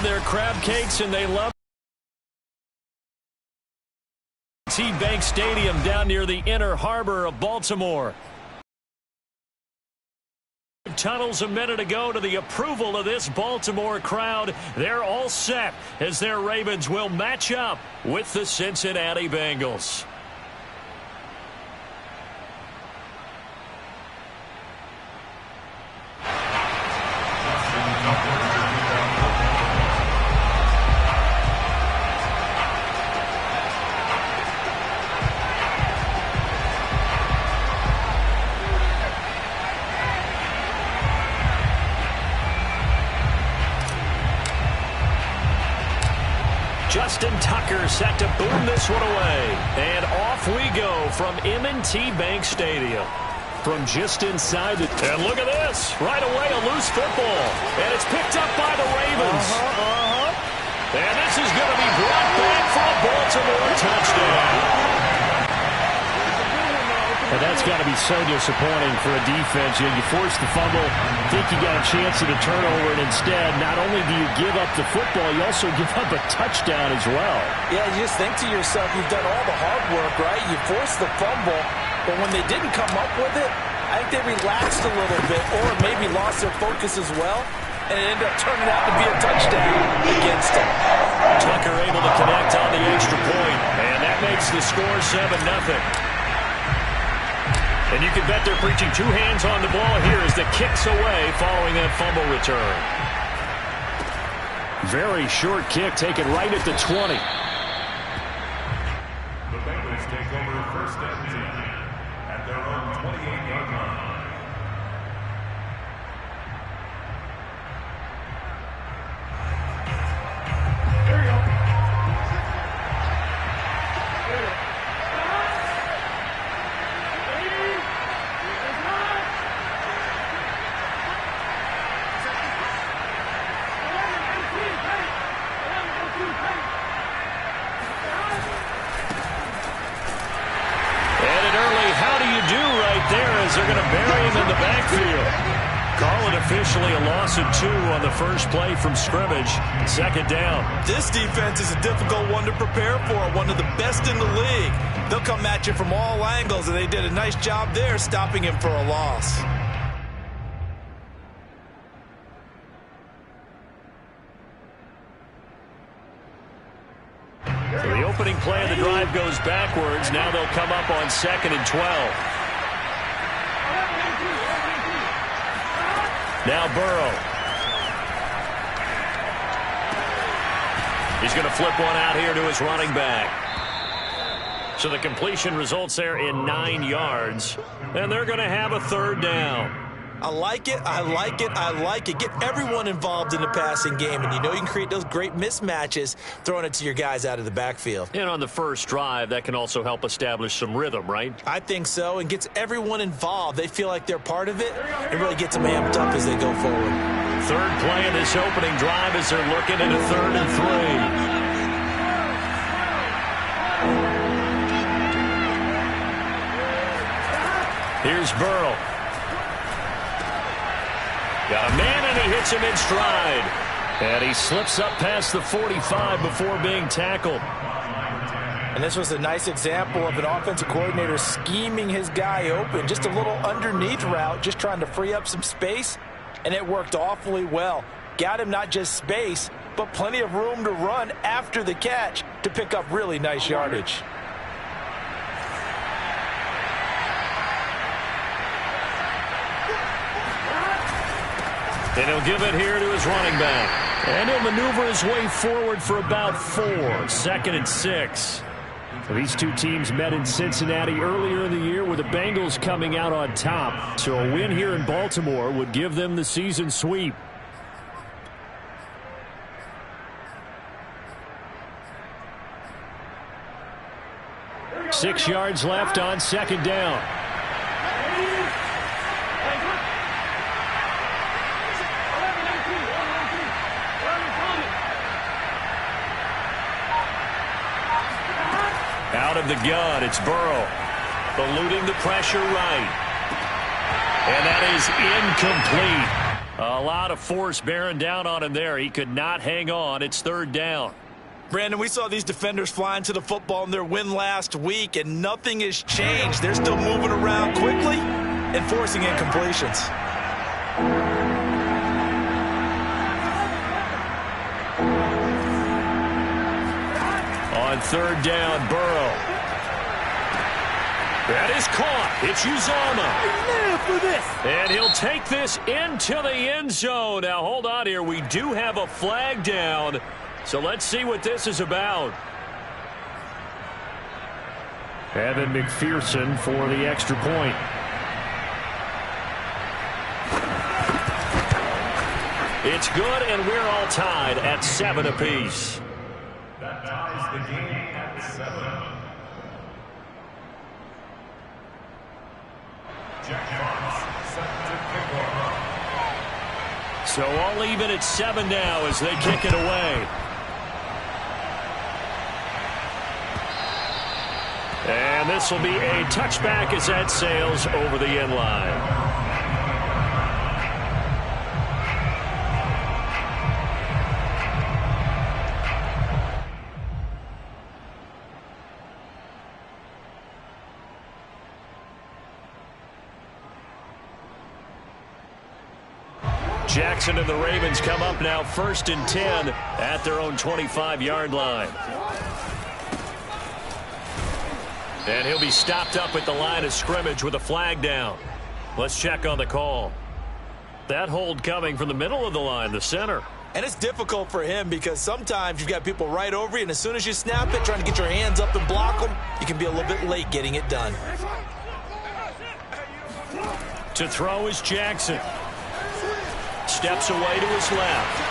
Their crab cakes, and they love M22 Stadium down near the inner harbor of Baltimore. Tunnels a minute ago to the approval of this Baltimore crowd. They're all set as their Ravens will match up with the Cincinnati Bengals. Justin Tucker set to boom this one away. And off we go from M&T Bank Stadium. From just inside the... And look at this. Right away, a loose football. And it's picked up by the Ravens. And this is going to be brought back for a Baltimore touchdown. And that's got to be so disappointing for a defense. You force the fumble, think you got a chance at a turnover, and instead, not only do you give up the football, you also give up a touchdown as well. Yeah, you just think to yourself, you've done all the hard work, right? You forced the fumble, but when they didn't come up with it, I think they relaxed a little bit or maybe lost their focus as well, and it ended up turning out to be a touchdown against them. Tucker able to connect on the extra point, and that makes the score 7-0. And you can bet they're preaching two hands on the ball here as the kick's away following that fumble return. Very short kick taken right at the 20. The Bengals take over first and 10 at their own 28-yard line. Here you go. They're going to bury him in the backfield. Call it officially a loss of 2 on the first play from scrimmage. Second down. This defense is a difficult one to prepare for, one of the best in the league. They'll come at you from all angles, and they did a nice job there stopping him for a loss. So the opening play of the drive goes backwards. Now they'll come up on 2nd and 12. Now Burrow. He's going to flip one out here to his running back. So the completion results there in 9 yards. And they're going to have a third down. I like it, I like it, I like it. Get everyone involved in the passing game, and you know you can create those great mismatches throwing it to your guys out of the backfield. And on the first drive, that can also help establish some rhythm, right? I think so, and gets everyone involved. They feel like they're part of it, and really gets them amped up as they go forward. Third play of this opening drive as they're looking at a 3rd and 3. Here's Burrow. Got a man, and he hits him in stride. And he slips up past the 45 before being tackled. And this was a nice example of an offensive coordinator scheming his guy open. Just a little underneath route, just trying to free up some space, and it worked awfully well. Got him not just space, but plenty of room to run after the catch to pick up really nice yardage. And he'll give it here to his running back. And he'll maneuver his way forward for about 4. 2nd and 6. These two teams met in Cincinnati earlier in the year with the Bengals coming out on top. So a win here in Baltimore would give them the season sweep. Six yards left on 2nd down. from the gun. It's Burrow. Eluding the pressure right. And that is incomplete. A lot of force bearing down on him there. He could not hang on. It's third down. Brandon, we saw these defenders flying to the football in their win last week, and nothing has changed. They're still moving around quickly and forcing incompletions. On third down, Burrow. That is caught. It's Uzomah. And he'll take this into the end zone. Now, hold on here. We do have a flag down. So let's see what this is about. Evan McPherson for the extra point. It's good, and we're all tied at 7 apiece. That ties the game at 7. Jack Crumz set to kick off. So all even at 7 now as they kick it away. And this will be a touchback as that sails over the end line. Jackson and the Ravens come up now 1st and 10 at their own 25-yard line. And he'll be stopped up at the line of scrimmage with a flag down. Let's check on the call. That hold coming from the middle of the line, the center. And it's difficult for him because sometimes you've got people right over you, and as soon as you snap it, trying to get your hands up and block them, you can be a little bit late getting it done. To throw is Jackson. Steps away to his left.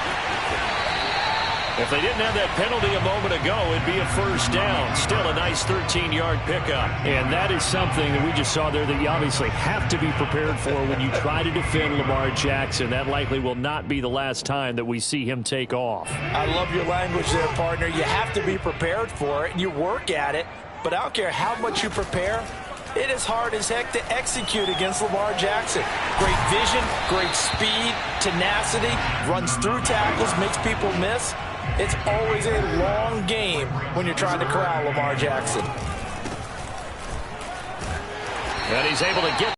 If they didn't have that penalty a moment ago, it'd be a first down. Still a nice 13-yard pickup. And that is something that we just saw there that you obviously have to be prepared for when you try to defend Lamar Jackson. That likely will not be the last time that we see him take off. I love your language there, partner. You have to be prepared for it, and you work at it. But I don't care how much you prepare, it is hard as heck to execute against Lamar Jackson. Great vision, great speed, tenacity, runs through tackles, makes people miss. It's always a long game when you're trying to corral Lamar Jackson. And he's able to get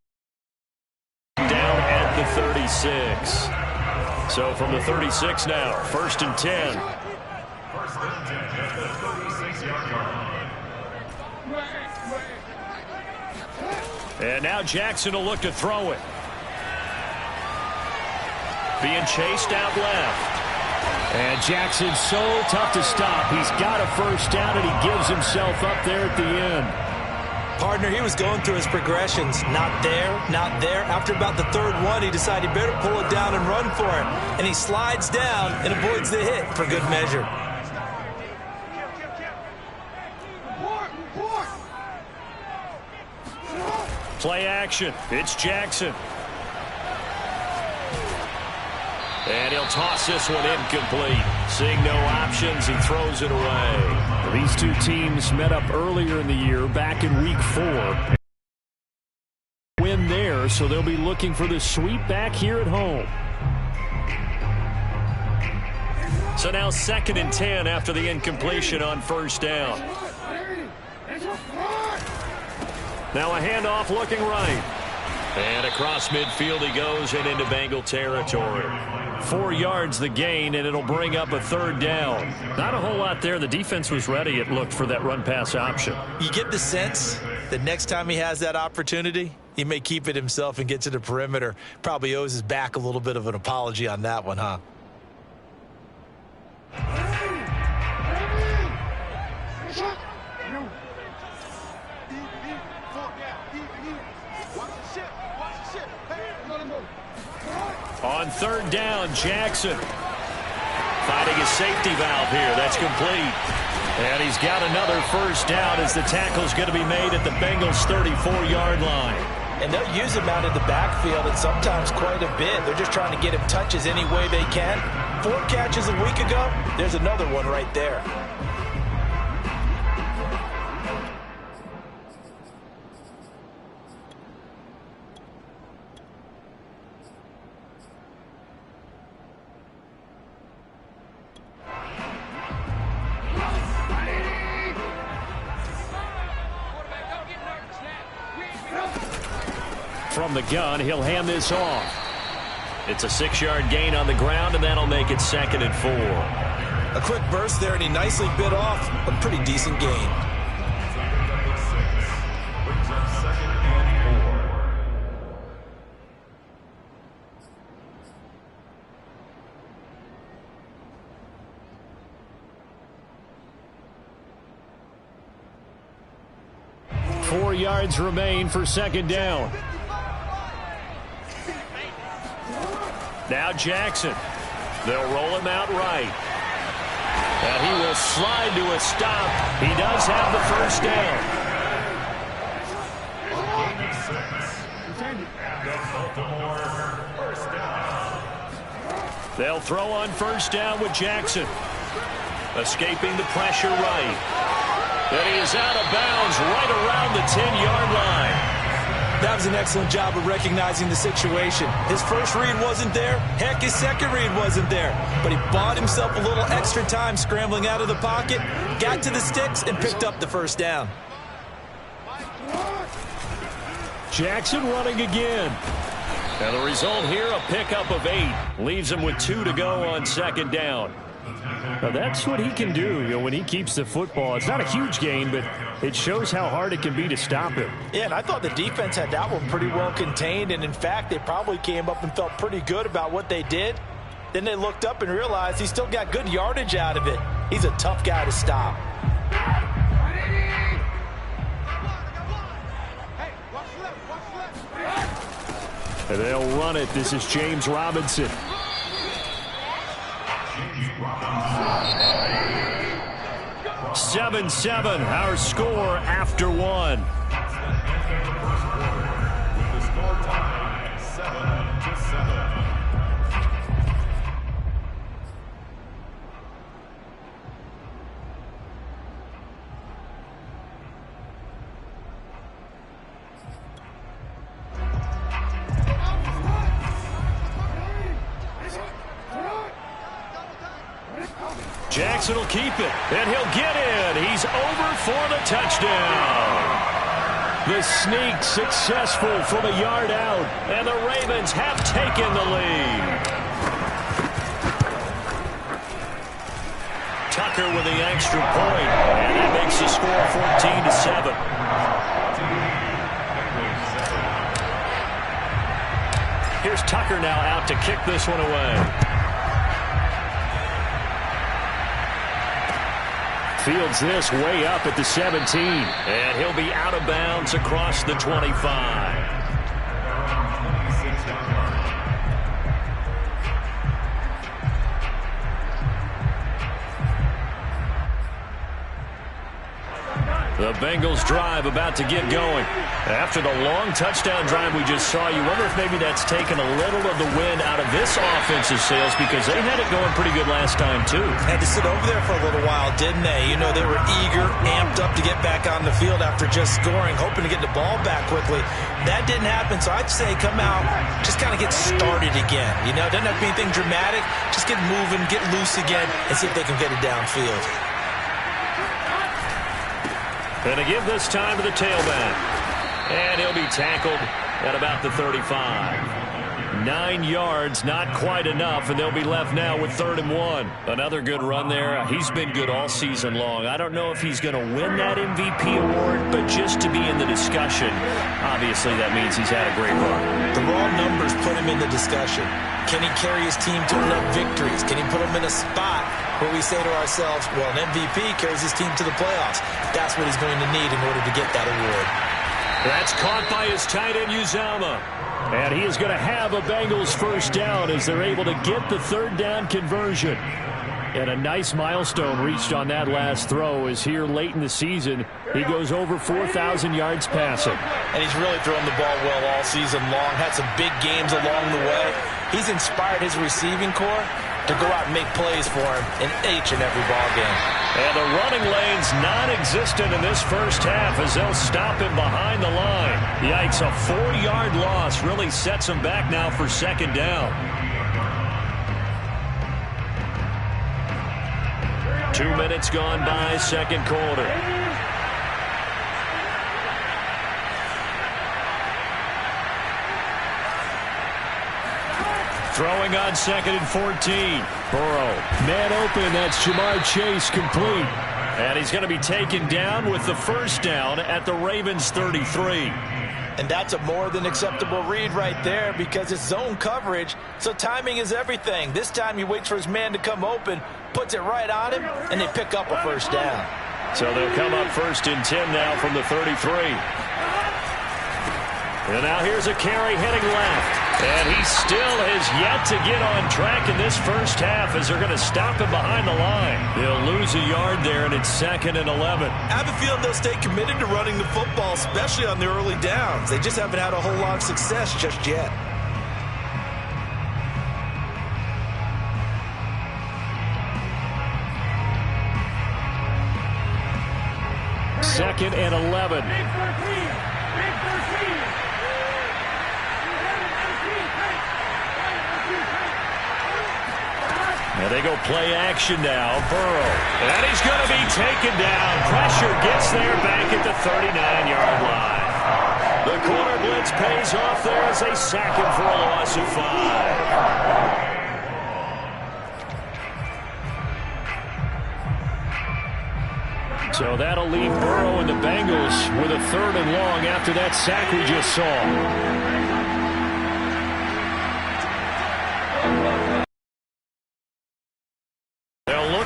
down at the 36. So from the 36 now, 1st and 10. 1st and 10 at the 36-yard line. And now Jackson will look to throw it. Being chased out left. And Jackson's so tough to stop. He's got a first down, and he gives himself up there at the end. Partner, he was going through his progressions. Not there, not there. After about the 3rd one, he decided he better pull it down and run for it. And he slides down and avoids the hit for good measure. Play action. It's Jackson. And he'll toss this one incomplete. Seeing no options, he throws it away. These two teams met up earlier in the year, back in week 4. Win there, so they'll be looking for the sweep back here at home. So now 2nd and 10 after the incompletion on 1st down. Now a handoff looking right. And across midfield he goes and into Bengal territory. 4 yards the gain, and it'll bring up a 3rd down. Not a whole lot there. The defense was ready, it looked, for that run-pass option. You get the sense that next time he has that opportunity, he may keep it himself and get to the perimeter. Probably owes his back a little bit of an apology on that one, huh? On 3rd down, Jackson finding a safety valve here. That's complete. And he's got another first down as the tackle's going to be made at the Bengals' 34-yard line. And they'll use him out in the backfield, and sometimes quite a bit. They're just trying to get him touches any way they can. 4 catches a week ago. There's another one right there. from the gun. He'll hand this off. It's a 6-yard gain on the ground, and that'll make it 2nd and 4. A quick burst there, and he nicely bit off a pretty decent gain. Brings up 2nd and 4. 4 yards remain for 2nd down. Now Jackson. They'll roll him out right. And he will slide to a stop. He does have the 1st down. They'll throw on 1st down with Jackson. Escaping the pressure right. And he is out of bounds right around the 10-yard line. That was an excellent job of recognizing the situation. His first read wasn't there. Heck, his second read wasn't there. But he bought himself a little extra time scrambling out of the pocket, got to the sticks, and picked up the 1st down. Jackson running again. And the result here, a pickup of 8. Leaves him with 2 to go on 2nd down. Now that's what he can do, when he keeps the football. It's not a huge gain, but it shows how hard it can be to stop him. Yeah, and I thought the defense had that one pretty well contained, and in fact, they probably came up and felt pretty good about what they did. Then they looked up and realized he still got good yardage out of it. He's a tough guy to stop. And they'll run it. This is James Robinson. 7-7, our score after 1. With the score tied 7-7. Jackson will keep it, and he'll get in. He's over for the touchdown. The sneak successful from a yard out, and the Ravens have taken the lead. Tucker with the extra point, and that makes the score 14-7. Here's Tucker now out to kick this one away. Fields this way up at the 17. And he'll be out of bounds across the 25. The Bengals drive about to get going. After the long touchdown drive we just saw, you wonder if maybe that's taken a little of the wind out of this offensive sails, because they had it going pretty good last time too. Had to sit over there for a little while, didn't they? You know, they were eager, amped up to get back on the field after just scoring, hoping to get the ball back quickly. That didn't happen, so I'd say come out, just kind of get started again. You know, it doesn't have to be anything dramatic. Just get moving, get loose again, and see if they can get it downfield. And to give this time to the tailback. And he'll be tackled at about the 35. 9 yards, not quite enough, and they'll be left now with 3rd and 1. Another good run there. He's been good all season long. I don't know if he's going to win that MVP award, but just to be in the discussion, obviously that means he's had a great run. The raw numbers put him in the discussion. Can he carry his team to enough victories? Can he put them in a spot where we say to ourselves, well, an MVP carries his team to the playoffs? That's what he's going to need in order to get that award. That's caught by his tight end, Uzama. And he is going to have a Bengals 1st down as they're able to get the 3rd down conversion. And a nice milestone reached on that last throw as here late in the season, he goes over 4,000 yards passing. And he's really thrown the ball well all season long, had some big games along the way. He's inspired his receiving corps to go out and make plays for him in each and every ball game. And the running lane's non-existent in this first half as they'll stop him behind the line. Yikes, a 4-yard loss really sets him back now for 2nd down. 2 minutes gone by, 2nd quarter. Throwing on 2nd and 14. Burrow, man open. That's Jamar Chase, complete. And he's going to be taken down with the first down at the Ravens' 33. And that's a more than acceptable read right there because it's zone coverage, so timing is everything. This time he waits for his man to come open, puts it right on him, and they pick up a first down. So they'll come up 1st and 10 now from the 33. And now here's a carry heading left. And he still has yet to get on track in this first half as they're going to stop him behind the line. They'll lose a yard there, and it's 2nd and 11. I have a feeling they'll stay committed to running the football, especially on the early downs. They just haven't had a whole lot of success just yet. Second and 11. And they go play action now. Burrow. And he's going to be taken down. Pressure gets there back at the 39-yard line. The corner blitz pays off there as they sack him for a loss of 5. So that'll leave Burrow and the Bengals with a 3rd and long after that sack we just saw.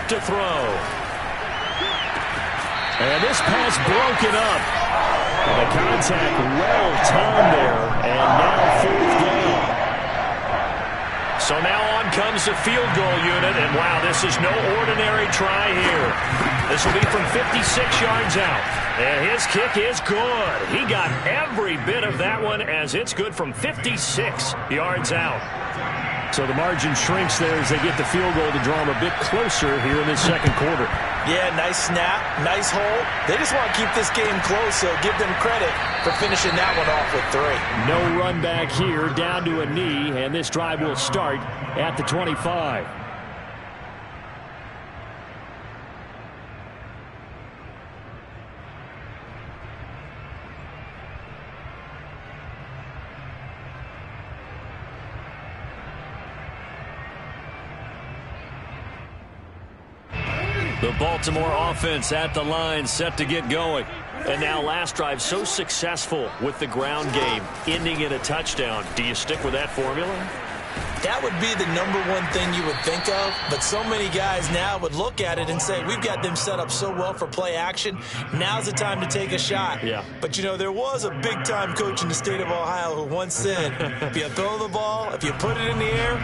To throw. And this pass broken up. And the contact well timed there. And now 4th down. So now on comes the field goal unit. And wow, this is no ordinary try here. This will be from 56 yards out. And his kick is good. He got every bit of that one as it's good from 56 yards out. So the margin shrinks there as they get the field goal to draw them a bit closer here in this 2nd quarter. Yeah, nice snap, nice hole. They just want to keep this game close, so give them credit for finishing that one off with 3. No run back here, down to a knee, and this drive will start at the 25. The Baltimore offense at the line, set to get going. And now last drive so successful with the ground game, ending in a touchdown. Do you stick with that formula? That would be the #1 thing you would think of, but so many guys now would look at it and say, we've got them set up so well for play action, now's the time to take a shot. Yeah. But, you know, there was a big-time coach in the state of Ohio who once said, if you throw the ball, if you put it in the air,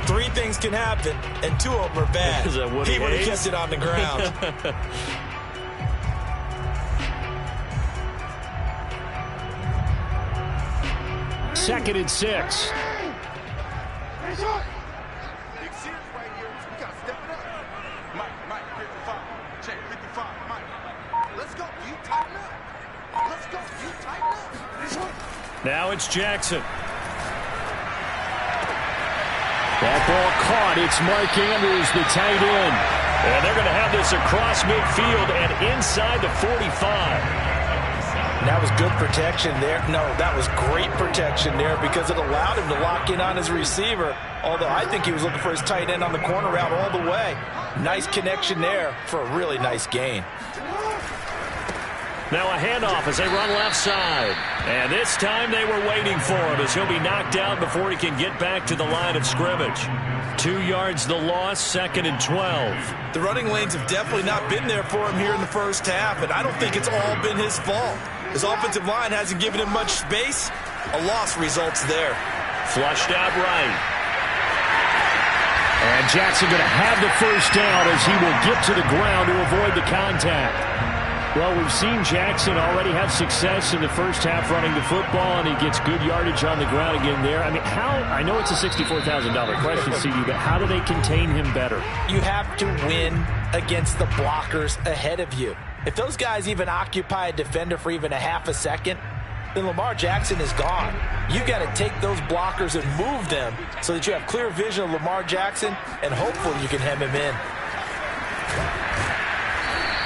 3 things can happen, and 2 of them are bad. He would have kept it on the ground. 2nd and 6. Big series right here. We got to step it up. Mike, 55. Check, 55. Mike. Let's go. You tighten up. Let's go. You tighten up. Now it's Jackson. That ball caught. It's Mark Andrews, the tight end. And they're going to have this across midfield and inside the 45. That was good protection there. No, that was great protection there because it allowed him to lock in on his receiver. Although I think he was looking for his tight end on the corner route all the way. Nice connection there for a really nice gain. Now a handoff as they run left side. And this time they were waiting for him as he'll be knocked down before he can get back to the line of scrimmage. 2 yards the loss, 2nd and 12. The running lanes have definitely not been there for him here in the first half, and I don't think it's all been his fault. His offensive line hasn't given him much space. A loss results there. Flushed out right. And Jackson going to have the first down as he will get to the ground to avoid the contact. Well, we've seen Jackson already have success in the first half running the football, and he gets good yardage on the ground again there. I mean, I know it's a $64,000 question, CD, but how do they contain him better? You have to win against the blockers ahead of you. If those guys even occupy a defender for even a half a second, then Lamar Jackson is gone. You've got to take those blockers and move them so that you have clear vision of Lamar Jackson, and hopefully you can hem him in.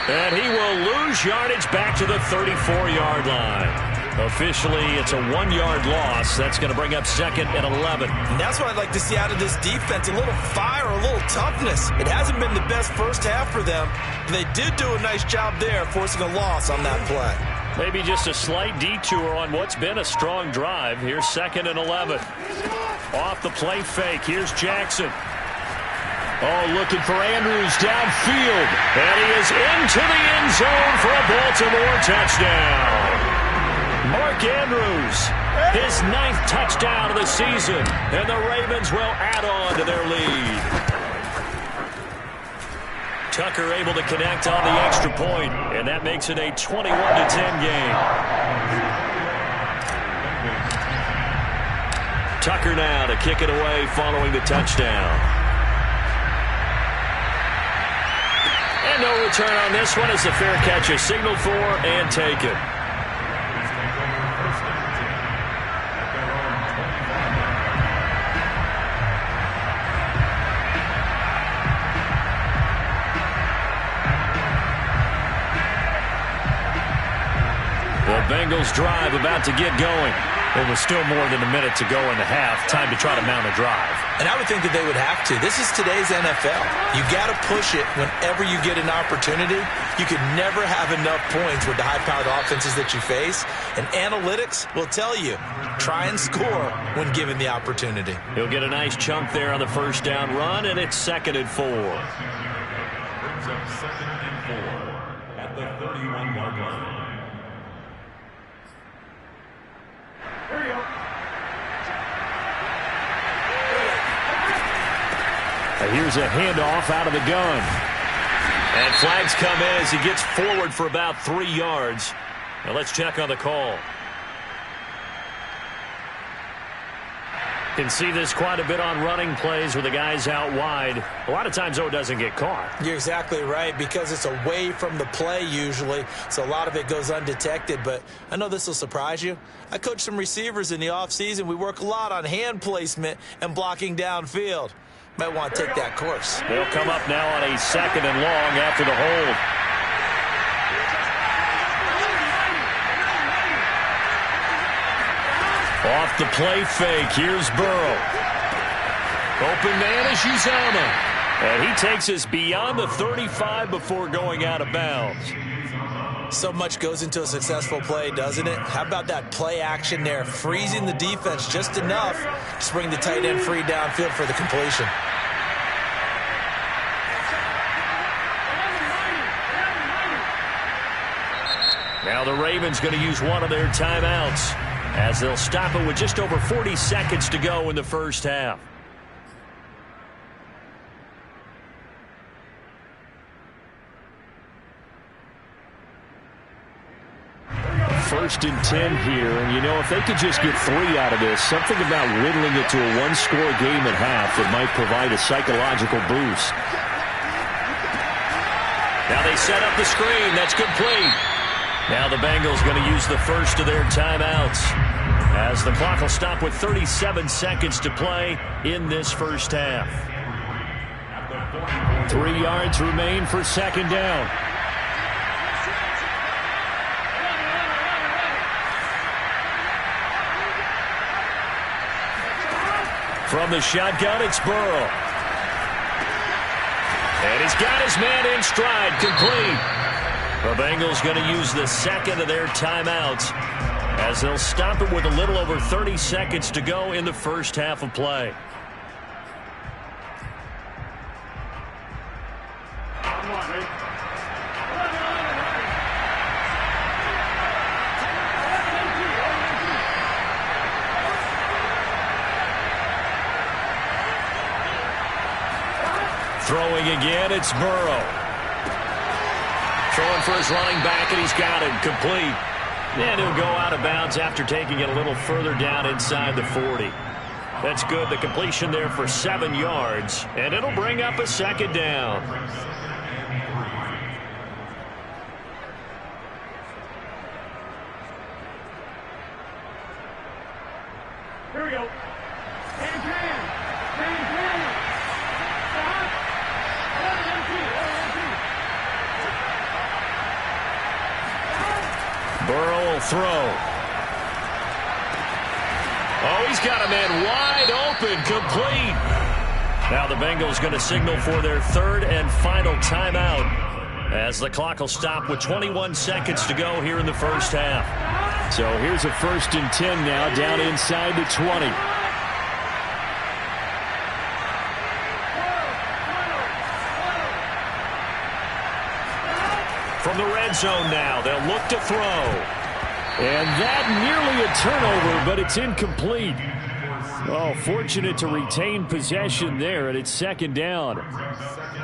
And he will lose yardage back to the 34-yard line. Officially, it's a 1-yard loss. That's going to bring up 2nd and 11. And that's what I'd like to see out of this defense, a little fire, a little toughness. It hasn't been the best first half for them. They did do a nice job there, forcing a loss on that play. Maybe just a slight detour on what's been a strong drive. Here's 2nd and 11. Off the play fake. Here's Jackson. Oh, looking for Andrews downfield. And he is into the end zone for a Baltimore touchdown. Mark Andrews, his 9th touchdown of the season. And the Ravens will add on to their lead. Tucker able to connect on the extra point, and that makes it a 21-10 game. Tucker now to kick it away following the touchdown. And no return on this one as the fair catch is signaled for and taken. The Bengals drive about to get going. There was still more than a minute to go in the half. Time to try to mount a drive. And I would think that they would have to. This is today's NFL. You got to push it whenever you get an opportunity. You can never have enough points with the high-powered offenses that you face. And analytics will tell you, try and score when given the opportunity. He'll get a nice chunk there on the first down run, and it's 2nd and 4. Brings up 2nd and 4 at the 31-yard line. Here's a handoff out of the gun. And flags come in as he gets forward for about 3 yards. Now let's check on the call. Can see this quite a bit on running plays with the guys out wide. A lot of times, though, it doesn't get caught. You're exactly right, because it's away from the play usually, so a lot of it goes undetected. But I know this will surprise you. I coach some receivers in the offseason. We work a lot on hand placement and blocking downfield. Might want to take that course. They'll come up now on a 2nd and long after the hold. Off the play fake, here's Burrow. Open man is Uzomah. And he takes us beyond the 35 before going out of bounds. So much goes into a successful play, doesn't it? How about that play action there, freezing the defense just enough to bring the tight end free downfield for the completion. Now the Ravens going to use one of their timeouts as they'll stop it with just over 40 seconds to go in the first half. First and 10 here, and you know, if they could just get 3 out of this, something about whittling it to a 1-score game at half that might provide a psychological boost. Now they set up the screen. That's complete. Now the Bengals going to use the first of their timeouts as the clock will stop with 37 seconds to play in this first half. 3 yards remain for 2nd down. From the shotgun, it's Burrow. And he's got his man in stride, complete. The Bengals going to use the 2nd of their timeouts as they'll stop it with a little over 30 seconds to go in the first half of play. Throwing again, it's Burrow. Throwing for his running back, and he's got him complete. And he'll go out of bounds after taking it a little further down inside the 40. That's good. The completion there for 7 yards, and it'll bring up a 2nd down. Here we go. Burrow will throw. Oh, he's got a man wide open, complete. Now the Bengals going to signal for their third and final timeout as the clock will stop with 21 seconds to go here in the first half. So here's a 1st and 10 now, down inside the 20. From the red zone now, they'll look to throw. And that nearly a turnover, but it's incomplete. Oh, fortunate to retain possession there, and it's 2nd down.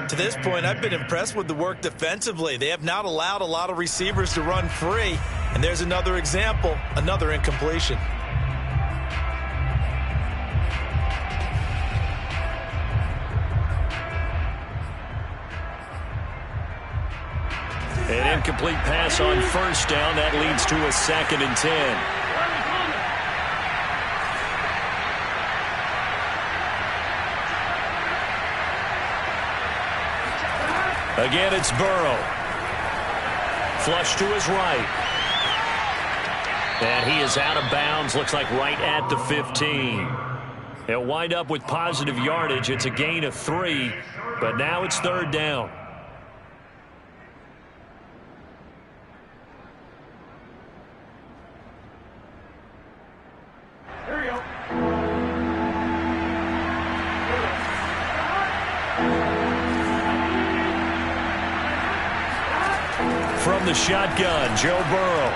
To this point, I've been impressed with the work defensively. They have not allowed a lot of receivers to run free. And there's another example, another incompletion. An incomplete pass on 1st down. That leads to a 2nd and 10. Again, it's Burrow. Flush to his right. And he is out of bounds. Looks like right at the 15. He'll wind up with positive yardage. It's a gain of 3. But now it's 3rd down. Here we go. From the shotgun, Joe Burrow.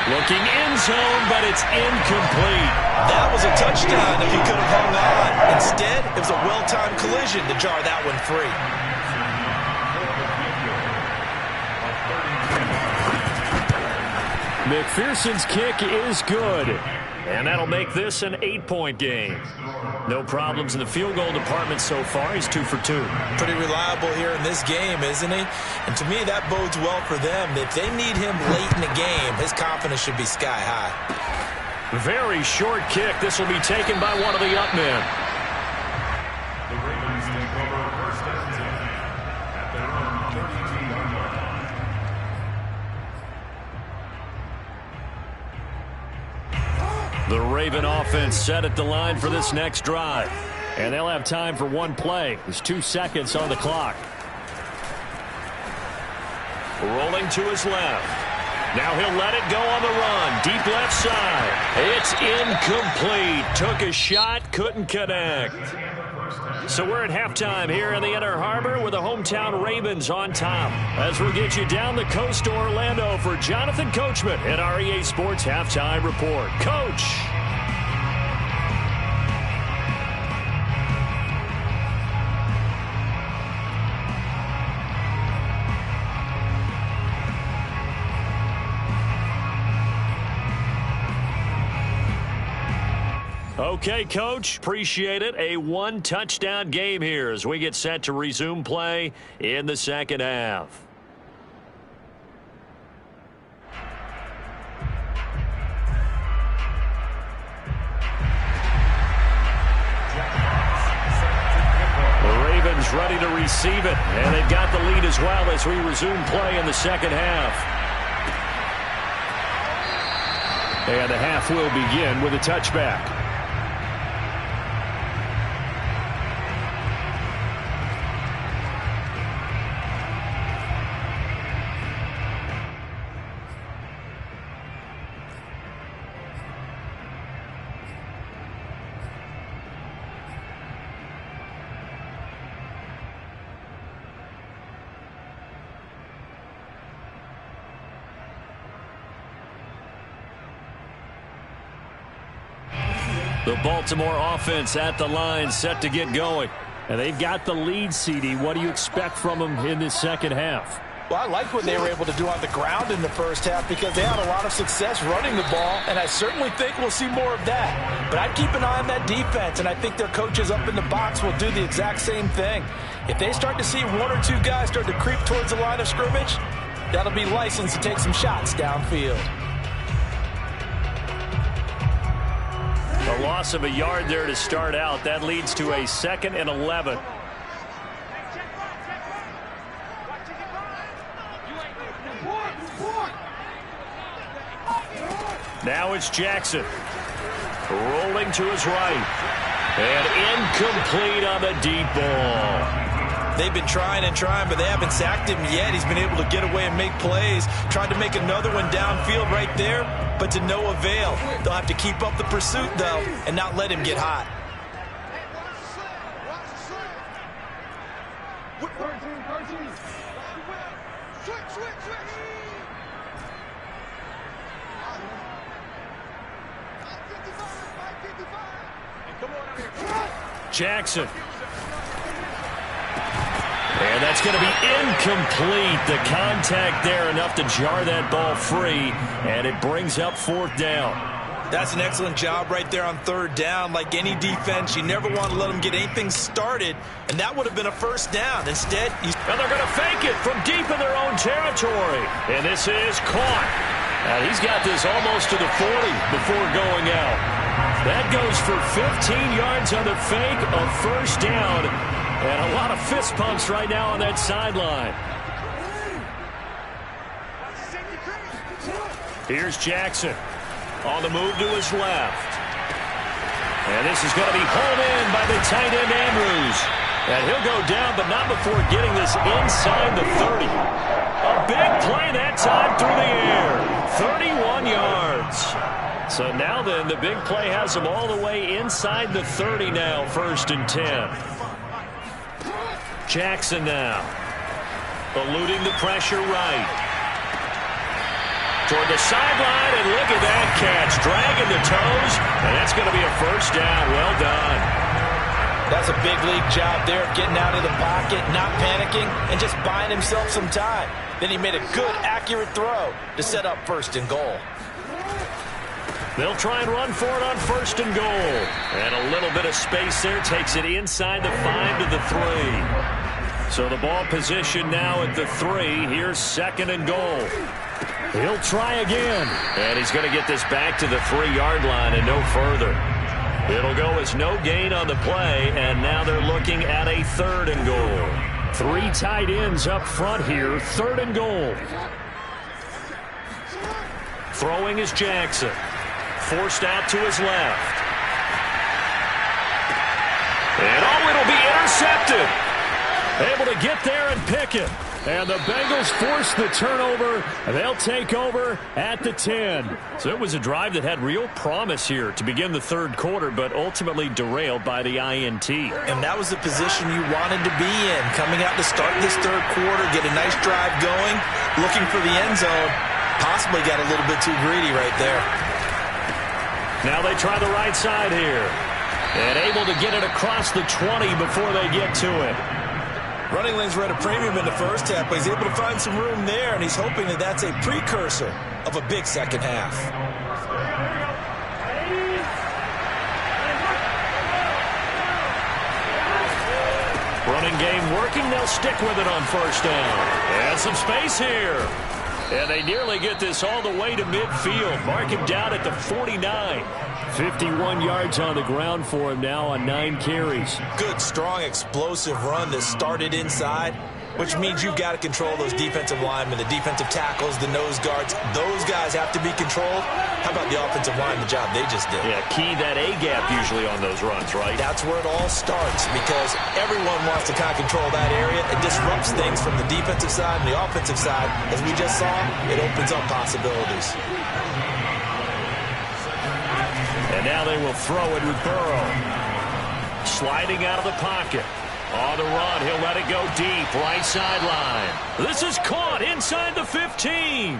Looking end zone, but it's incomplete. That was a touchdown if he could have hung on. Instead, it was a well-timed collision to jar that one free. McPherson's kick is good. And that'll make this an 8-point game. No problems in the field goal department so far. He's 2 for 2. Pretty reliable here in this game, isn't he? And to me, that bodes well for them. If they need him late in the game, his confidence should be sky high. Very short kick. This will be taken by one of the up men. The Ravens take over 1st and 10 at their own 32-yard line. The Raven offense set at the line for this next drive. And they'll have time for one play. There's 2 seconds on the clock. Rolling to his left. Now he'll let it go on the run. Deep left side. It's incomplete. Took a shot, couldn't connect. So we're at halftime here in the Inner Harbor with the hometown Ravens on top. As we'll get you down the coast to Orlando for Jonathan Coachman at our EA Sports Halftime Report. Coach. Okay, Coach, appreciate it. A 1-touchdown game here as we get set to resume play in the second half. The Ravens ready to receive it, and they've got the lead as well as we resume play in the second half. And the half will begin with a touchback. The Baltimore offense at the line set to get going. And they've got the lead, CD. What do you expect from them in this second half? Well, I like what they were able to do on the ground in the first half because they had a lot of success running the ball, and I certainly think we'll see more of that. But I'd keep an eye on that defense, and I think their coaches up in the box will do the exact same thing. If they start to see 1 or 2 guys start to creep towards the line of scrimmage, that'll be licensed to take some shots downfield. A loss of a yard there to start out. That leads to a 2nd and 11. Now it's Jackson. Rolling to his right. And incomplete on the deep ball. They've been trying and trying, but they haven't sacked him yet. He's been able to get away and make plays. Tried to make another one downfield right there, but to no avail. They'll have to keep up the pursuit, though, and not let him get hot. Jackson. And that's going to be incomplete. The contact there enough to jar that ball free, and it brings up 4th down. That's an excellent job right there on 3rd down. Like any defense, you never want to let them get anything started, and that would have been a 1st down. Instead, and they're going to fake it from deep in their own territory. And this is caught. And he's got this almost to the 40 before going out. That goes for 15 yards on the fake, a 1st down. And a lot of fist pumps right now on that sideline. Here's Jackson on the move to his left. And this is going to be hauled in by the tight end Andrews. And he'll go down, but not before getting this inside the 30. A big play that time through the air. 31 yards. So now then, the big play has him all the way inside the 30 now, 1st and 10. Jackson now, eluding the pressure right. Toward the sideline, and look at that catch. Dragging the toes, and that's going to be a 1st down. Well done. That's a big league job there, getting out of the pocket, not panicking, and just buying himself some time. Then he made a good, accurate throw to set up 1st and goal. They'll try and run for it on 1st and goal. And a little bit of space there takes it inside the 5 to the 3. So the ball position now at the 3. Here's 2nd and goal. He'll try again. And he's going to get this back to the 3-yard line and no further. It'll go as no gain on the play, and now they're looking at a 3rd and goal. 3 tight ends up front here, 3rd and goal. Throwing is Jackson. Forced out to his left. And it'll be intercepted. Able to get there and pick it. And the Bengals force the turnover. They'll take over at the 10. So it was a drive that had real promise here to begin the 3rd quarter, but ultimately derailed by the INT. And that was the position you wanted to be in. Coming out to start this 3rd quarter, get a nice drive going, looking for the end zone. Possibly got a little bit too greedy right there. Now they try the right side here. And able to get it across the 20 before they get to it. Running lanes were at a premium in the 1st half, but he's able to find some room there, and he's hoping that that's a precursor of a big 2nd half. Running game working. They'll stick with it on 1st down. And some space here. And they nearly get this all the way to midfield. Mark him down at the 49. 51 yards on the ground for him now on 9 carries. Good, strong, explosive run that started inside, which means you've got to control those defensive linemen, the defensive tackles, the nose guards. Those guys have to be controlled. How about the offensive line, the job they just did? Yeah, key that A-gap usually on those runs, right? That's where it all starts, because everyone wants to kind of control that area. It disrupts things from the defensive side and the offensive side. As we just saw, it opens up possibilities. And now they will throw it with Burrow. Sliding out of the pocket. On the run, he'll let it go deep, right sideline. This is caught inside the 15.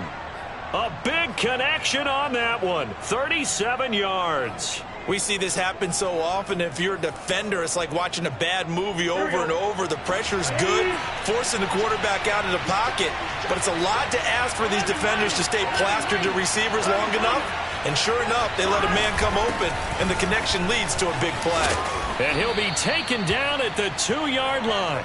A big connection on that one. 37 yards. We see this happen so often. If you're a defender, it's like watching a bad movie over and over. The pressure's good, forcing the quarterback out of the pocket. But it's a lot to ask for these defenders to stay plastered to receivers long enough. And sure enough, they let a man come open, and the connection leads to a big play. And he'll be taken down at the 2-yard line.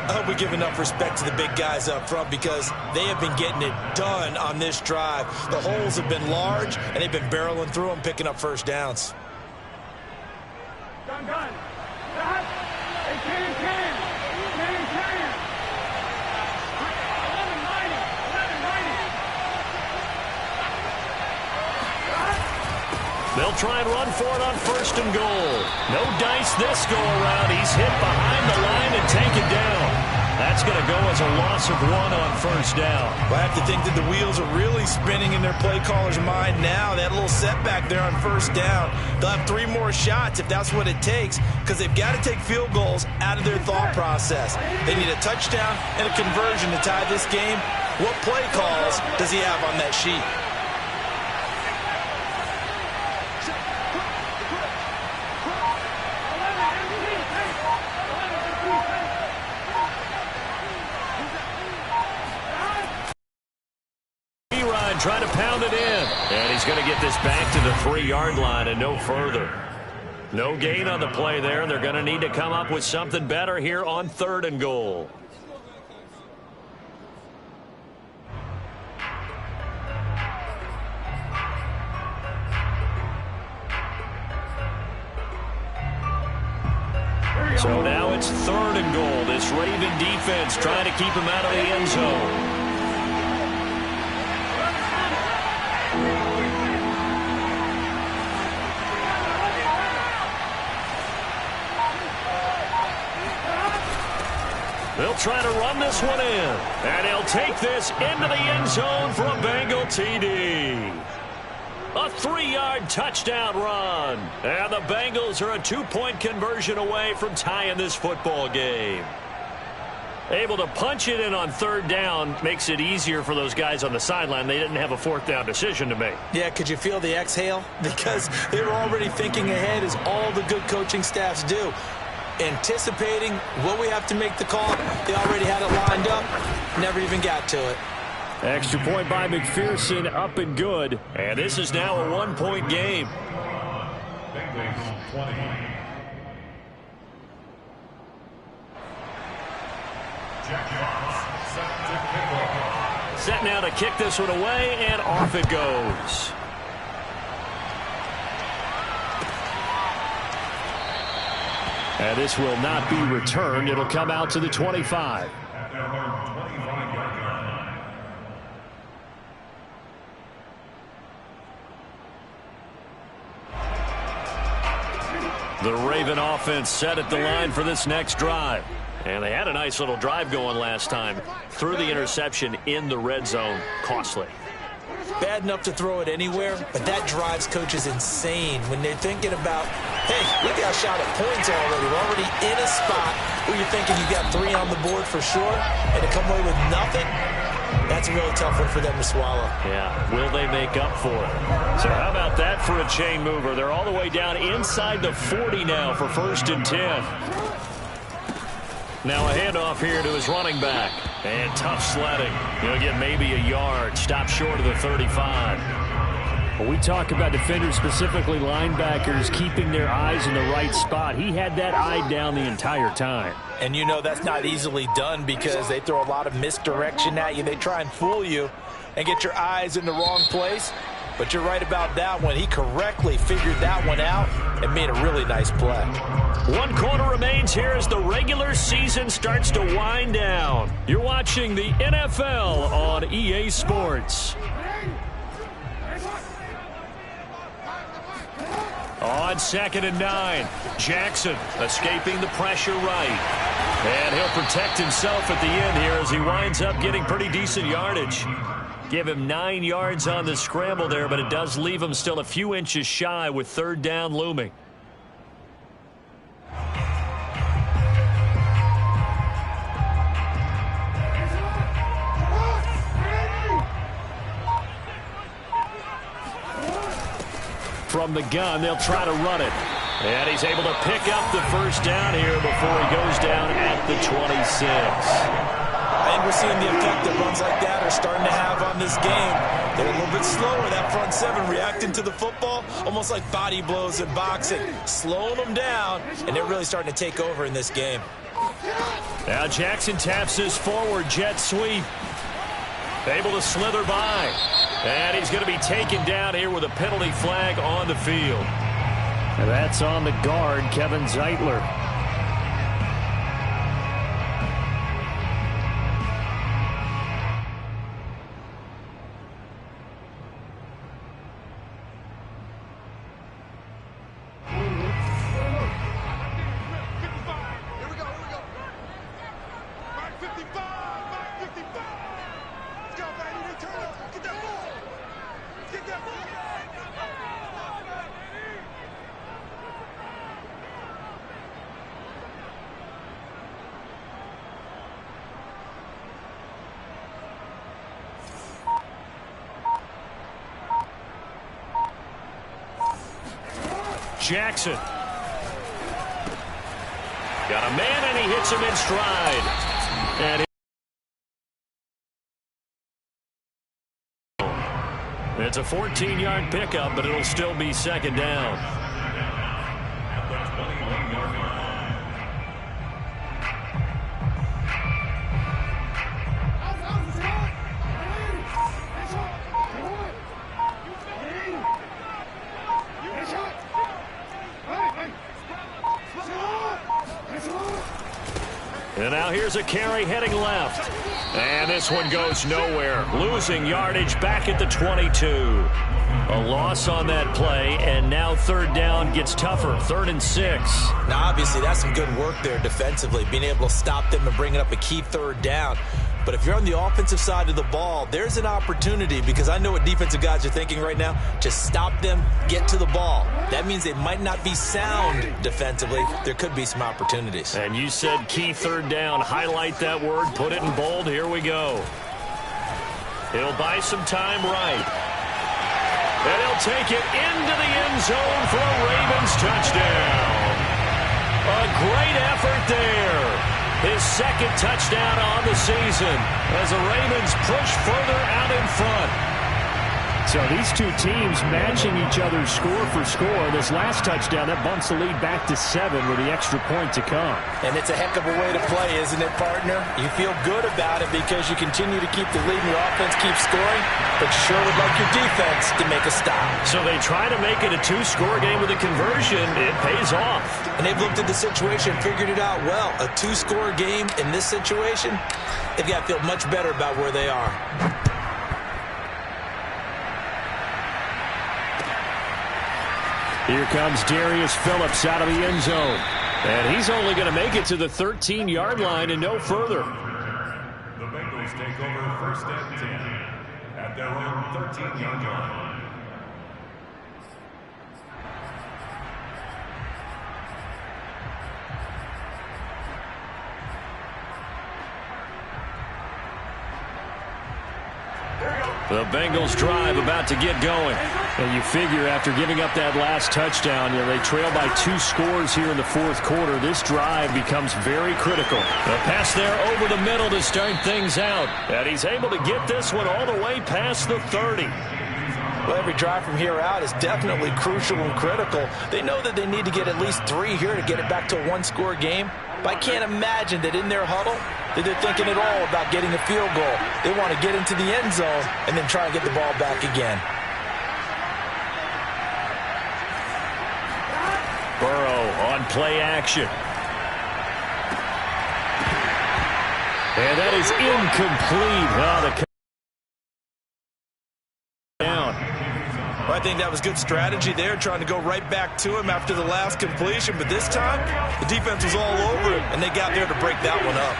I hope we give enough respect to the big guys up front, because they have been getting it done on this drive. The holes have been large, and they've been barreling through them, picking up 1st downs. Gun. Hey, can. They'll try and run for it on 1st and goal. No dice this go around. He's hit behind the line and taken down. That's going to go as a loss of 1 on 1st down. Well, I have to think that the wheels are really spinning in their play caller's mind now. That little setback there on 1st down. They'll have 3 more shots if that's what it takes, because they've got to take field goals out of their thought process. They need a touchdown and a conversion to tie this game. What play calls does he have on that sheet? Trying to pound it in. And he's going to get this back to the 3-yard line and no further. No gain on the play there. They're going to need to come up with something better here on 3rd and goal. So now it's 3rd and goal. This Raven defense trying to keep him out of the end zone. They'll try to run this one in. And he'll take this into the end zone for a Bengal TD. A 3-yard touchdown run. And the Bengals are a 2-point conversion away from tying this football game. Able to punch it in on 3rd down makes it easier for those guys on the sideline. They didn't have a 4th down decision to make. Yeah, could you feel the exhale? Because they were already thinking ahead, as all the good coaching staffs do. Anticipating what we have to make the call. They already had it lined up. Never even got to it. Extra point by McPherson, up and good. And this is now a 1-point game. Bengals 20. Set now to kick this one away, and off it goes. And this will not be returned. It'll come out to the 25. At their own 25-yard line. The Raven offense set at the line for this next drive. And they had a nice little drive going last time. Threw the interception in the red zone. Costly. Bad enough to throw it anywhere, but that drives coaches insane when they're thinking about, hey, we got shot at points already. We're already in a spot where you're thinking you got 3 on the board for sure, and to come away with nothing, that's a really tough one for them to swallow. Yeah, will they make up for it? So how about that for a chain mover? They're all the way down inside the 40 now for 1st and 10. Now a handoff here to his running back. And tough sledding. He'll get maybe a yard. Stop short of the 35. When we talk about defenders, specifically linebackers, keeping their eyes in the right spot, he had that eye down the entire time. And you know that's not easily done because they throw a lot of misdirection at you. They try and fool you and get your eyes in the wrong place. But you're right about that one. He correctly figured that one out and made a really nice play. 1 quarter remains here as the regular season starts to wind down. You're watching the NFL on EA Sports. On 2nd and 9, Jackson escaping the pressure right. And he'll protect himself at the end here as he winds up getting pretty decent yardage. Give him 9 yards on the scramble there, but it does leave him still a few inches shy with 3rd down looming. From the gun, they'll try to run it. And he's able to pick up the 1st down here before he goes down at the 26. I think we're seeing the effect that runs like that are starting to have on this game. They're a little bit slower, that front 7, reacting to the football, almost like body blows in boxing, slowing them down, and they're really starting to take over in this game. Now Jackson taps his forward jet sweep. Able to slither by. And he's going to be taken down here with a penalty flag on the field. And that's on the guard, Kevin Zeitler. Jackson. Got a man, and he hits him in stride. And it's a 14-yard pickup, but it'll still be second down. And now here's a carry heading left. And this one goes nowhere. Losing yardage back at the 22. A loss on that play, and now third down gets tougher. 3rd and 6. Now, obviously, that's some good work there defensively, being able to stop them and bringing up a key third down. But if you're on the offensive side of the ball, there's an opportunity, because I know what defensive guys are thinking right now. Just stop them, get to the ball. That means they might not be sound defensively. There could be some opportunities. And you said key third down. Highlight that word. Put it in bold. Here we go. He'll buy some time right. And he'll take it into the end zone for a Ravens touchdown. A great effort there. His second touchdown on the season as the Ravens push further out in front. So these two teams matching each other's score for score. This last touchdown, that bumps the lead back to 7 with the extra point to come. And it's a heck of a way to play, isn't it, partner? You feel good about it because you continue to keep the lead and your offense keeps scoring, but you sure would like your defense to make a stop. So they try to make it a 2-score game with a conversion. It pays off. And they've looked at the situation, figured it out well. A 2-score game in this situation, they've got to feel much better about where they are. Here comes Darius Phillips out of the end zone. And he's only going to make it to the 13-yard line and no further. The Bengals take over 1st and 10 at their own 13-yard line. The Bengals drive about to get going. And you figure after giving up that last touchdown, they trail by 2 scores here in the 4th quarter. This drive becomes very critical. The pass there over the middle to start things out. And he's able to get this one all the way past the 30. Well, every drive from here out is definitely crucial and critical. They know that they need to get at least 3 here to get it back to a 1-score game. But I can't imagine that in their huddle that they're thinking at all about getting a field goal. They want to get into the end zone and then try and get the ball back again. Burrow on play action. And that is incomplete. Well, I think that was good strategy there, trying to go right back to him after the last completion. But this time, the defense was all over it, and they got there to break that one up.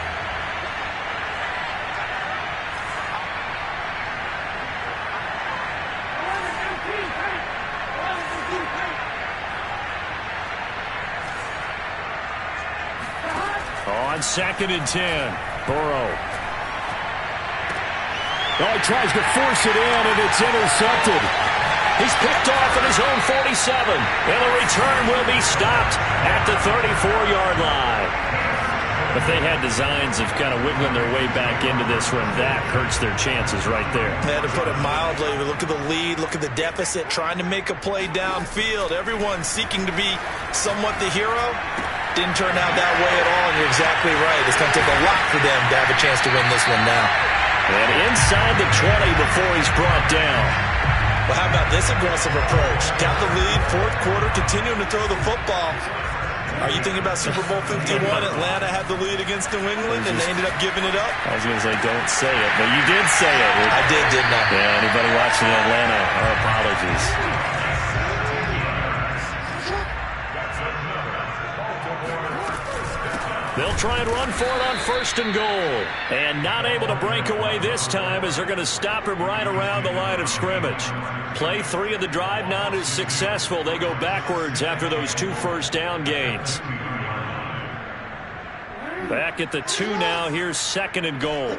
On 2nd and 10, Burrow. Oh, he tries to force it in, and it's intercepted. He's picked off at his own 47, and the return will be stopped at the 34-yard line. If they had designs of kind of wiggling their way back into this one, that hurts their chances right there. Yeah, to put it mildly, look at the lead, look at the deficit, trying to make a play downfield. Everyone seeking to be somewhat the hero. Didn't turn out that way at all, and you're exactly right. It's going to take a lot for them to have a chance to win this one now. And inside the 20 before he's brought down. Well, how about this aggressive approach? Got the lead, 4th quarter, continuing to throw the football. Are you thinking about Super Bowl 51? Atlanta had the lead against New England, and they ended up giving it up? I was going to say, don't say it, but you did say it. I did, didn't I? Yeah, anybody watching Atlanta, our apologies. They'll try and run for it on 1st and goal. And not able to break away this time as they're going to stop him right around the line of scrimmage. Play 3 of the drive not as successful. They go backwards after those 2 first down gains. Back at the 2 now. Here's 2nd and goal.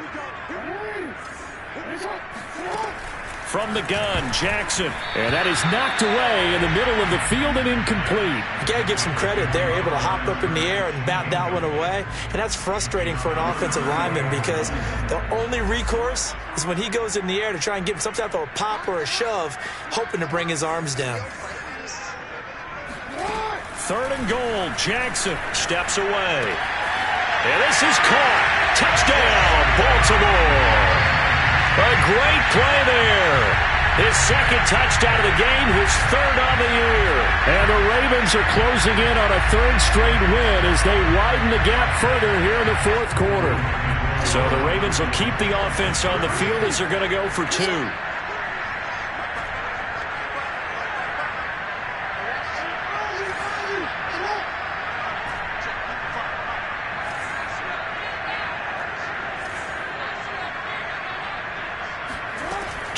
from the gun, Jackson. And that is knocked away in the middle of the field and incomplete. You got to give some credit there, able to hop up in the air and bat that one away. And that's frustrating for an offensive lineman because the only recourse is when he goes in the air to try and give some type of a pop or a shove, hoping to bring his arms down. 3rd and goal. Jackson steps away. And this is caught. Touchdown, Baltimore. A great play there. His 2nd touchdown of the game, his 3rd on the year. And the Ravens are closing in on a 3rd straight win as they widen the gap further here in the 4th quarter. So the Ravens will keep the offense on the field as they're going to go for 2.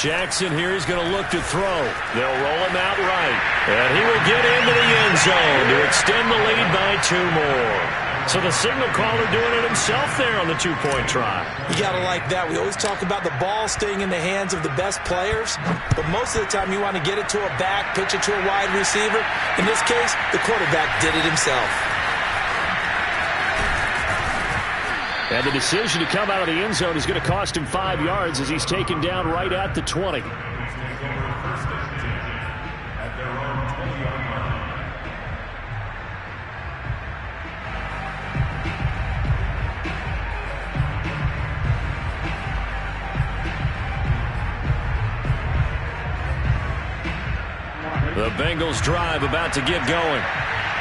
Jackson here is going to look to throw. They'll roll him out right. And he will get into the end zone to extend the lead by 2 more. So the signal caller doing it himself there on the 2-point try. You got to like that. We always talk about the ball staying in the hands of the best players, but most of the time you want to get it to a back, pitch it to a wide receiver. In this case, the quarterback did it himself. And the decision to come out of the end zone is going to cost him 5 yards as he's taken down right at the 20. The Bengals drive about to get going.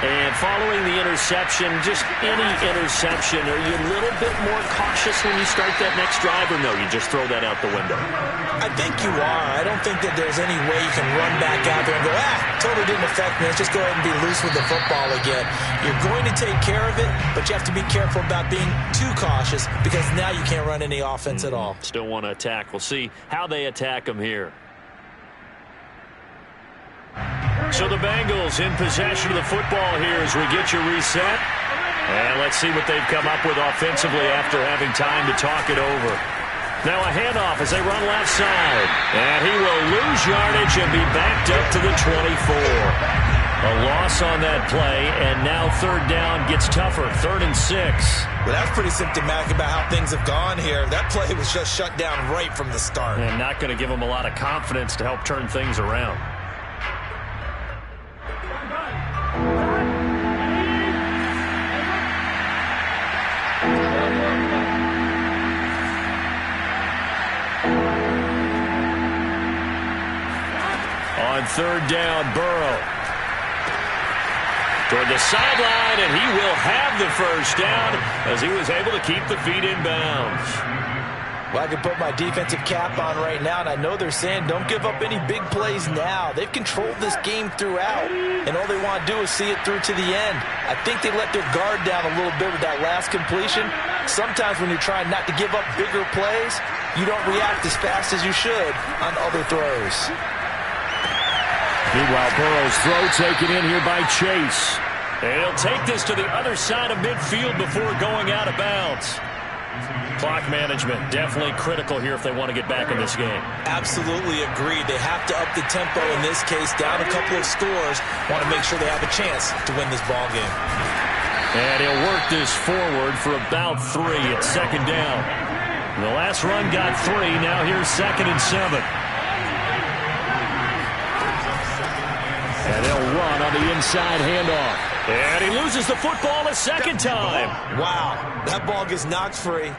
And following the interception, just any interception, are you a little bit more cautious when you start that next drive, or no, you just throw that out the window? I think you are. I don't think that there's any way you can run back out there and go, totally didn't affect me. Let's just go ahead and be loose with the football again. You're going to take care of it, but you have to be careful about being too cautious because now you can't run any offense at all. Still want to attack. We'll see how they attack them here. So the Bengals in possession of the football here as we get you reset. And let's see what they've come up with offensively after having time to talk it over. Now a handoff as they run left side. And he will lose yardage and be backed up to the 24. A loss on that play, and now 3rd down gets tougher. 3rd and 6. Well, that's pretty symptomatic about how things have gone here. That play was just shut down right from the start. And not going to give them a lot of confidence to help turn things around. On 3rd down, Burrow. Toward the sideline, and he will have the 1st down as he was able to keep the feet in bounds. Well, I can put my defensive cap on right now, and I know they're saying don't give up any big plays now. They've controlled this game throughout, and all they want to do is see it through to the end. I think they let their guard down a little bit with that last completion. Sometimes when you're trying not to give up bigger plays, you don't react as fast as you should on other throws. Meanwhile, Burrow's throw taken in here by Chase. And he'll take this to the other side of midfield before going out of bounds. Clock management definitely critical here if they want to get back in this game. Absolutely agreed. They have to up the tempo in this case, down a couple of scores. Want to make sure they have a chance to win this ball game. And he'll work this forward for about 3 at 2nd down. The last run got 3. Now here's 2nd and 7. And they'll run on the inside handoff. And he loses the football a 2nd time. Wow, that ball gets knocked free,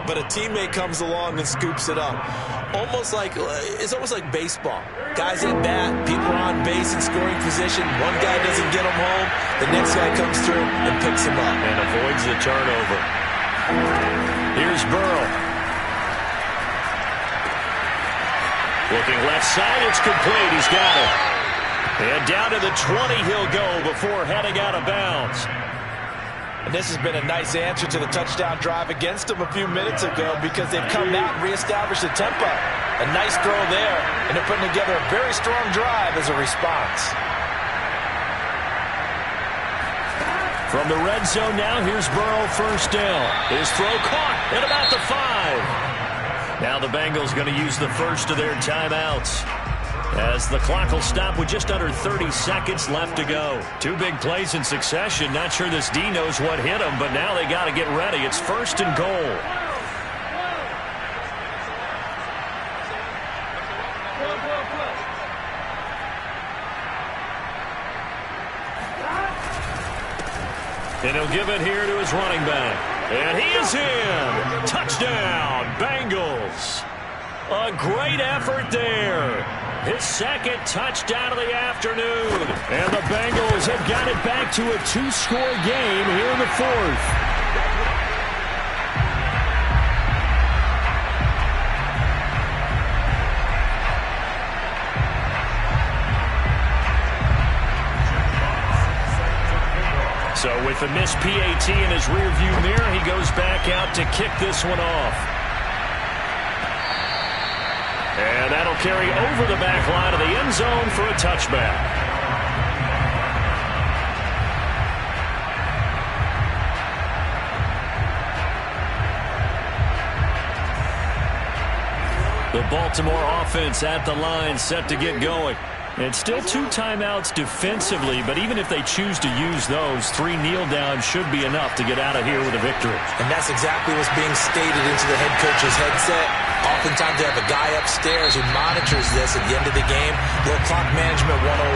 but a teammate comes along and scoops it up. It's almost like baseball. Guys at bat, people are on base in scoring position. One guy doesn't get him home, the next guy comes through and picks him up. And avoids the turnover. Here's Burrow. Looking left side, it's complete. He's got it. And down to the 20 he'll go before heading out of bounds. And this has been a nice answer to the touchdown drive against them a few minutes ago because they've come out and reestablished the tempo. A nice throw there, and they're putting together a very strong drive as a response. From the red zone now, here's Burrow 1st down. His throw caught at about the 5. Now the Bengals going to use the first of their timeouts, as the clock will stop with just under 30 seconds left to go. Two big plays in succession. Not sure this D knows what hit him, but now they got to get ready. It's 1st and goal. And he'll give it here to his running back. And he is in. Touchdown, Bengals. A great effort there. His 2nd touchdown of the afternoon. And the Bengals have got it back to a 2-score game here in the 4th. So with the missed PAT in his rearview mirror, he goes back out to kick this one off. And that'll carry over the back line of the end zone for a touchback. The Baltimore offense at the line, set to get going. And still 2 timeouts defensively, but even if they choose to use those, 3 kneel downs should be enough to get out of here with a victory. And that's exactly what's being stated into the head coach's headset. Oftentimes they have a guy upstairs who monitors this at the end of the game. Little clock management 101.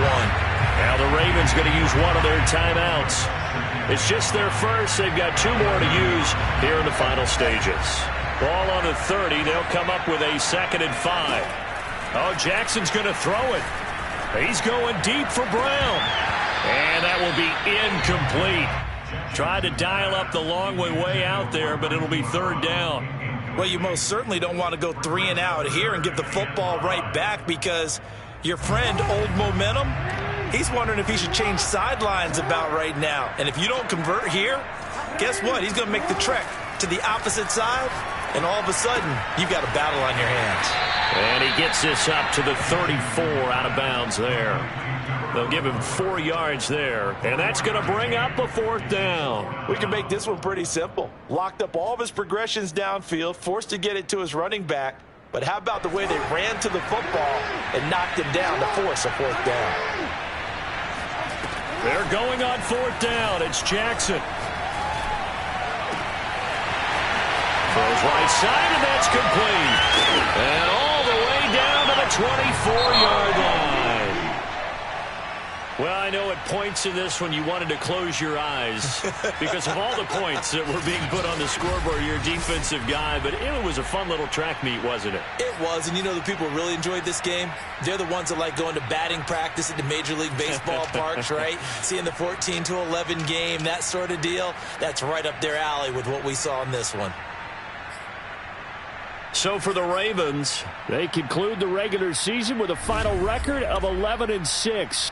Now the Ravens going to use one of their timeouts. It's just their first. They've got 2 more to use here in the final stages. Ball on the 30. They'll come up with a 2nd and 5. Oh, Jackson's going to throw it. He's going deep for Brown. And that will be incomplete. Tried to dial up the long way out there, but it'll be 3rd down. Well, you most certainly don't want to go 3 and out here and give the football right back, because your friend, Old Momentum, he's wondering if he should change sidelines about right now. And if you don't convert here, guess what? He's going to make the trek to the opposite side, and all of a sudden, you've got a battle on your hands. And he gets this up to the 34 out of bounds there. They'll give him 4 yards there, and that's going to bring up a 4th down. We can make this one pretty simple. Locked up all of his progressions downfield, forced to get it to his running back. But how about the way they ran to the football and knocked him down to force a 4th down? They're going on 4th down. It's Jackson. Throws right side, and that's complete. And all the way down to the 24-yard line. Well, I know at points in this one you wanted to close your eyes because of all the points that were being put on the scoreboard. You're a defensive guy, but it was a fun little track meet, wasn't it? It was, and you know the people who really enjoyed this game? They're the ones that like going to batting practice at the Major League Baseball parks, right? Seeing the 14-11 game, that sort of deal. That's right up their alley with what we saw in this one. So for the Ravens, they conclude the regular season with a final record of 11-6.